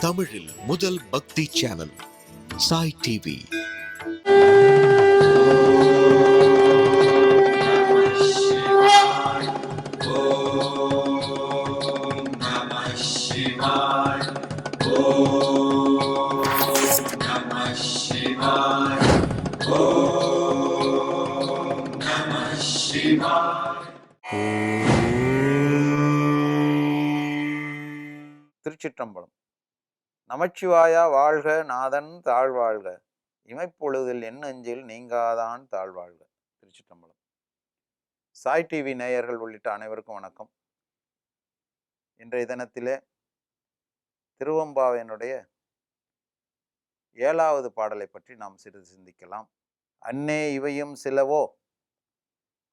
தமிழில் முதல் பக்தி சேனல் சாய் டிவி. திருச்சிற்றம்பலம். நமச்சிவாயா வாழ்க, நாதன் தாழ்வாழ்க, இமைப்பொழுதில் எண்ணெஞ்சில் நீங்காதான் தாழ்வாழ்க. திருச்சிற்றம்பலம். சாய் டிவி நேயர்கள் உள்ளிட்ட அனைவருக்கும் வணக்கம். இன்றைய தினத்திலே திருவம்பாவையினுடைய 7வது பாடலை பற்றி நாம் சிறிது சிந்திக்கலாம். அன்னே இவையும் சிலவோ,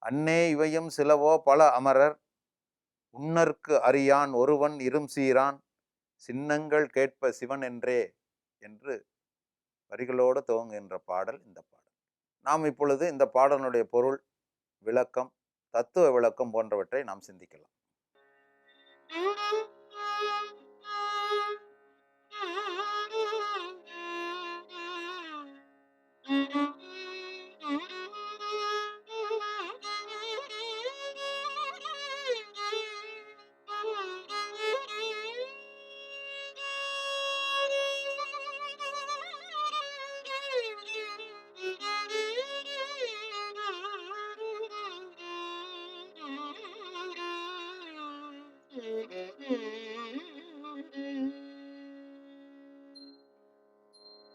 அன்னே இவையும் சிலவோ பல அமரர், உன்னற்கு அறியான் ஒருவன் இரும் சீரான், சின்னங்கள் கேட்ப சிவன் என்றே என்று வரிகளோடு துவங்குகின்ற பாடல் இந்த பாடல். நாம் இப்பொழுது இந்த பாடலுடைய பொருள், விளக்கம், தத்துவ விளக்கம் போன்றவற்றை நாம் சிந்திக்கலாம்.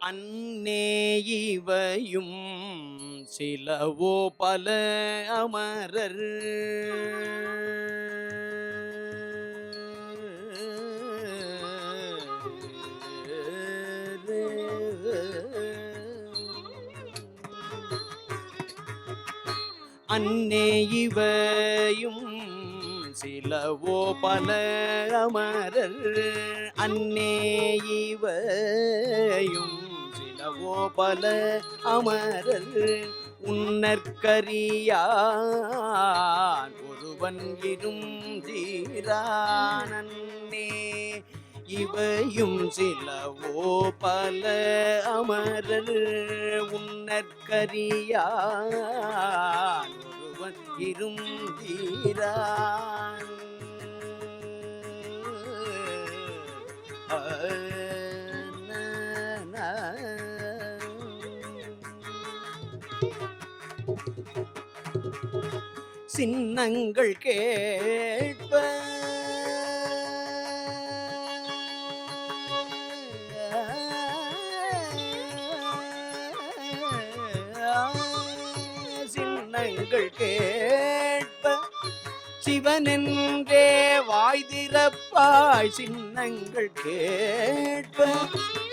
அன்னே இவையும் சிலவோ பல அமரர், அன்னே இவையும் சிலவோ பல அமரர், அன்னே இவையும் சிலவோ பல அமரர், உன்னற்கரியான் ஒருவன் இரும் தீரான், அன்னே இவையும் சிலவோ பல அமரர், உன்னற்கரியான் ஒருவன் இரும் தீரான். சின்னங்கள் கேட்ப சின்னங்கள் கேட்ப சிவனென்றே வாய் திறப்பாய், சின்னங்கள் கேட்ப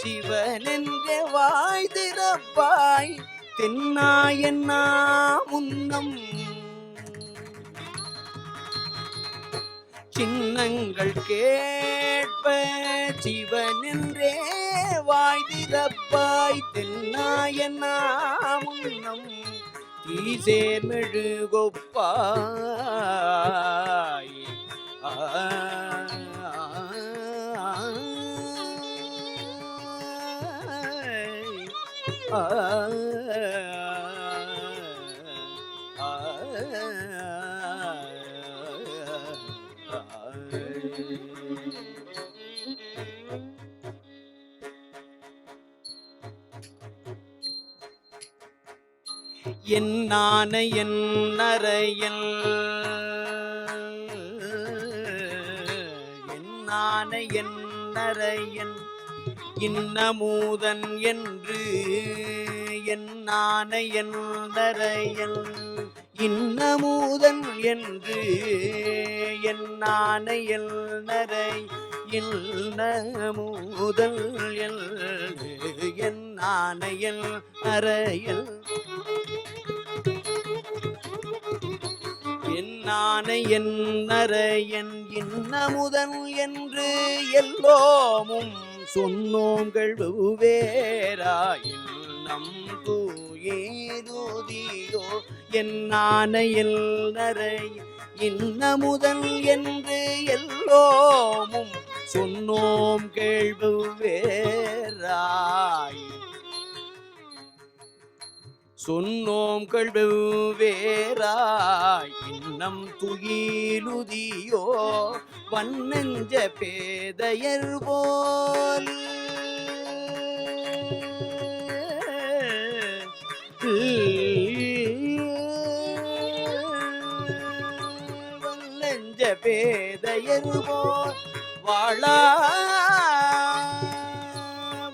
சிவனென்றே வாய் திறப்பாய், தென்னாயன்னா முன்னம் சின்னங்கள் கேட்ப சிவனென்றே வாய் திறப்பாய், தென்னாயன்னா முன்னம் தீசேர் மெழுகொப்பாய். என்னான என்னறையல், என்னான என்னறையன் இன்னமூதன் என்று, என்னான என்னறையன் இன்னமூதன் என்று, என்னான என்னறை இன்னமூதல் என்று, என்னான என்னறையல் என்னான என்னறையன் இன்னமுதன் என்று, எல்லோமும் சொன்னோங்கள் வேறாயின் நம் தூயேதோதியோ, என்னான என்னறை இன்னமுதன் என்று, எல்லோமும் சொன்னோம் கேள்வேராய் சொன்னோம் வேறாய் இன்னம் துயிலுதியோ வன்னெஞ்ச பேதையர் போல் வன்னெஞ்ச பேதையர் போல் வாழா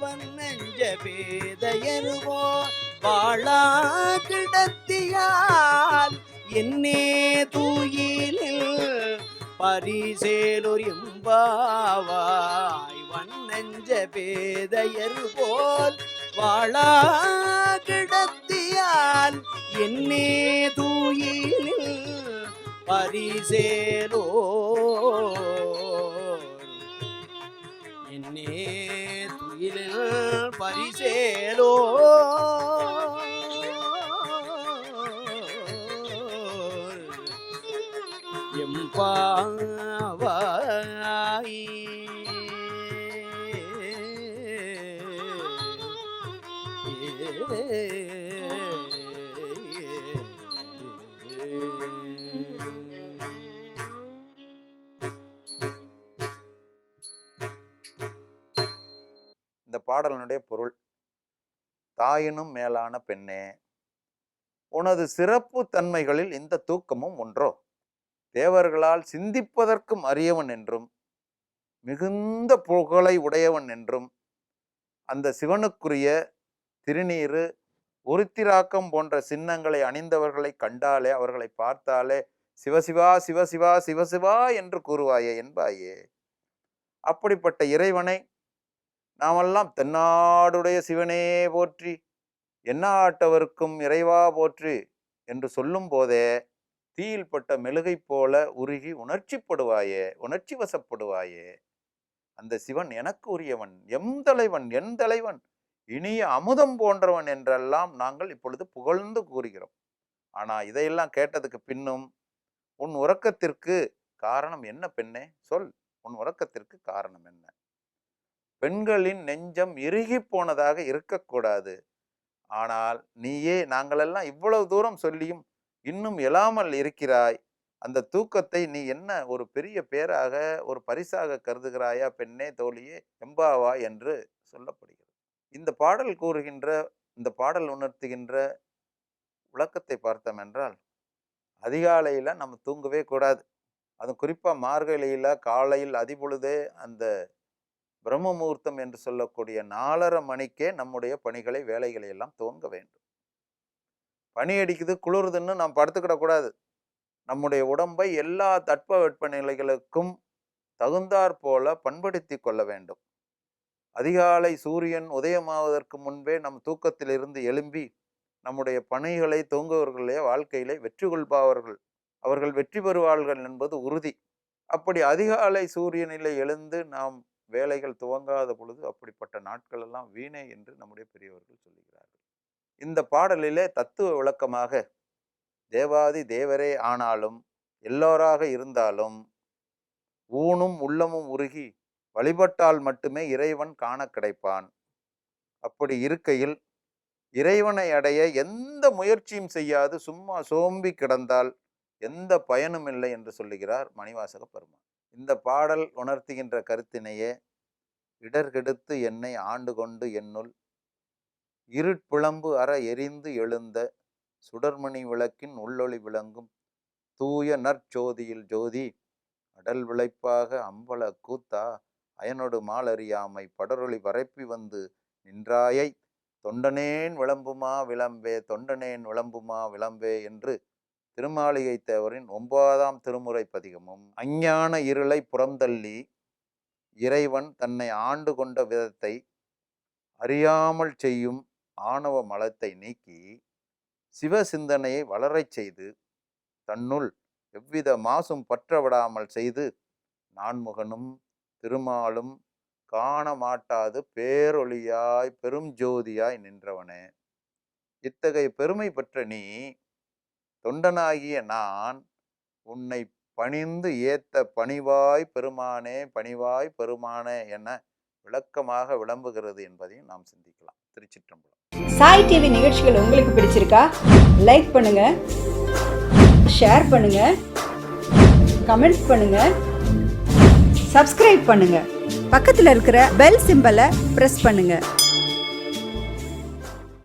வன்னெஞ்ச பேதையர் போல் வாழா கிடத்தியால் என்னே தூயிலில் பரிசேலொரு எம்பாவாய் வன்னெஞ்ச பேதையர் போல் வாழா கிடத்தியால் என்னே தூயிலில் பரிசேலோ என்னே துயிலில் பரிசேலோ எம்பாவாய் இந்த பாடலினுடைய பொருள், தாயினும் மேலான பெண்ணே, உனது சிறப்பு தன்மைகளில் இந்த தூக்கமும் ஒன்றோ? தேவர்களால் சிந்திப்பதற்கும் அரியவன் என்றும் மிகுந்த புகழை உடையவன் என்றும் அந்த சிவனுக்குரிய திருநீரு உருத்திராக்கம் போன்ற சின்னங்களை அணிந்தவர்களை கண்டாலே அவர்களை பார்த்தாலே சிவசிவா சிவசிவா சிவசிவா என்று கூறுவாயே என்பாயே. அப்படிப்பட்ட இறைவனை நாமெல்லாம் தென்னாடுடைய சிவனே போற்றி எந்நாட்டவர்க்கும் இறைவா போற்றி என்று சொல்லும் போதே தீயில் பட்ட மெழுகை போல உருகி உணர்ச்சி வசப்படுவாயே. அந்த சிவன் எனக்கு உரியவன், எம் தலைவன், என் தலைவன், இனிய அமுதம் போன்றவன் என்றெல்லாம் நாங்கள் இப்பொழுது புகழ்ந்து கூறுகிறோம். ஆனா இதையெல்லாம் கேட்டதுக்கு பின்னும் உன் உறக்கத்திற்கு காரணம் என்ன பெண்ணே? சொல், உன் உறக்கத்திற்கு காரணம் என்ன? பெண்களின் நெஞ்சம் இறுகி போனதாக இருக்கக்கூடாது. ஆனால் நீயே நாங்களெல்லாம் இவ்வளவு தூரம் சொல்லியும் இன்னும் எழாமல் இருக்கிறாய். அந்த தூக்கத்தை நீ என்ன ஒரு பெரிய பேராக, ஒரு பரிசாக கருதுகிறாயா பெண்ணே, தோழியே, எம்பாவா என்று சொல்லப்படுகிறது. இந்த பாடல் கூறுகின்ற, இந்த பாடல் உணர்த்துகின்ற விளக்கத்தை பார்த்தோம் என்றால், அதிகாலையில் நம்ம தூங்கவே கூடாது. அதுவும் குறிப்பாக மார்கழியில் காலையில் அதிபொழுதே அந்த பிரம்ம முகூர்த்தம் என்று சொல்லக்கூடிய 4:30 மணிக்கே நம்முடைய பணிகளை, வேலைகளை எல்லாம் துவங்க வேண்டும். பனி அடிக்குது, குளிருதுன்னு நாம் படுத்துக்கிடக்கூடாது. நம்முடைய உடம்பை எல்லா தட்ப வெப்பநிலைகளுக்கும் தகுந்தாற் போல பண்படுத்தி கொள்ள வேண்டும். அதிகாலை சூரியன் உதயமாவதற்கு முன்பே நம் தூக்கத்திலிருந்து எழும்பி நம்முடைய பணிகளை துவங்குவர்களுடைய வாழ்க்கையிலே வெற்றி கொள்பவர்கள், அவர்கள் வெற்றி பெறுவார்கள் என்பது உறுதி. அப்படி அதிகாலை சூரியனிலே எழுந்து நாம் வேலைகள் துவங்காத பொழுது அப்படிப்பட்ட நாட்கள் எல்லாம் வீணே என்று நம்முடைய பெரியவர்கள் சொல்லுகிறார்கள். இந்த பாடலிலே தத்துவ விளக்கமாக தேவாதி தேவரே ஆனாலும் எல்லோராக இருந்தாலும் ஊனும் உள்ளமும் உருகி வழிபட்டால் மட்டுமே இறைவன் காண கிடைப்பான். அப்படி இருக்கையில் இறைவனை அடைய எந்த முயற்சியும் செய்யாது சும்மா சோம்பி கிடந்தால் எந்த பயனும் இல்லை என்று சொல்லுகிறார் மணிவாசக பெருமான். இந்த பாடல் உணர்த்துகின்ற கருத்தினையே, இடர்கெடுத்து என்னை ஆண்டு கொண்டு என்னுள் இருட்பிளம்பு அற எரிந்து எழுந்த சுடர்மணி விளக்கின் உள்ளொளி விளங்கும் தூய நற்சோதியில் ஜோதி அடல் விளைப்பாக அம்பல கூத்தா அயனொடு மாலறியாமை படரொளி பரப்பி வந்து நின்றாயை தொண்டனேன் விளம்புமா விளம்பே, தொண்டனேன் விளம்புமா விளம்பே என்று திருமாளிகை தேவரின் 9ஆம் திருமுறை பதிகமும், அஞ்ஞான இருளை புறந்தள்ளி இறைவன் தன்னை ஆண்டு கொண்ட விதத்தை அறியாமல் செய்யும் ஆணவ மலத்தை நீக்கி சிவ சிந்தனையை வளரச் செய்து தன்னுள் எவ்வித மாசும் பற்றவிடாமல் செய்து நான்முகனும் திருமாலும் காண மாட்டாது பேரொளியாய் பெரும் ஜோதியாய் நின்றவனே. இத்தகைய பெருமை பெற்ற நீ, தொண்டனாகிய நான் உன்னை பணிந்து ஏத்த பணிவாய் பெருமானே பணிவாய் பெருமானே என விளக்கமாக விளம்புகிறது என்பதையும் நாம் சிந்திக்கலாம். திருச்சிற்றம்பலம். சாய் டிவி நிகழ்ச்சிகள் உங்களுக்கு பிடிச்சிருக்கா? லைக் பண்ணுங்க, ஷேர் பண்ணுங்க, கமெண்ட்ஸ் பண்ணுங்க, சப்ஸ்கிரைப் பண்ணுங்க, பக்கத்தில் இருக்கிற பெல் சிம்பலை பிரஸ் பண்ணுங்க.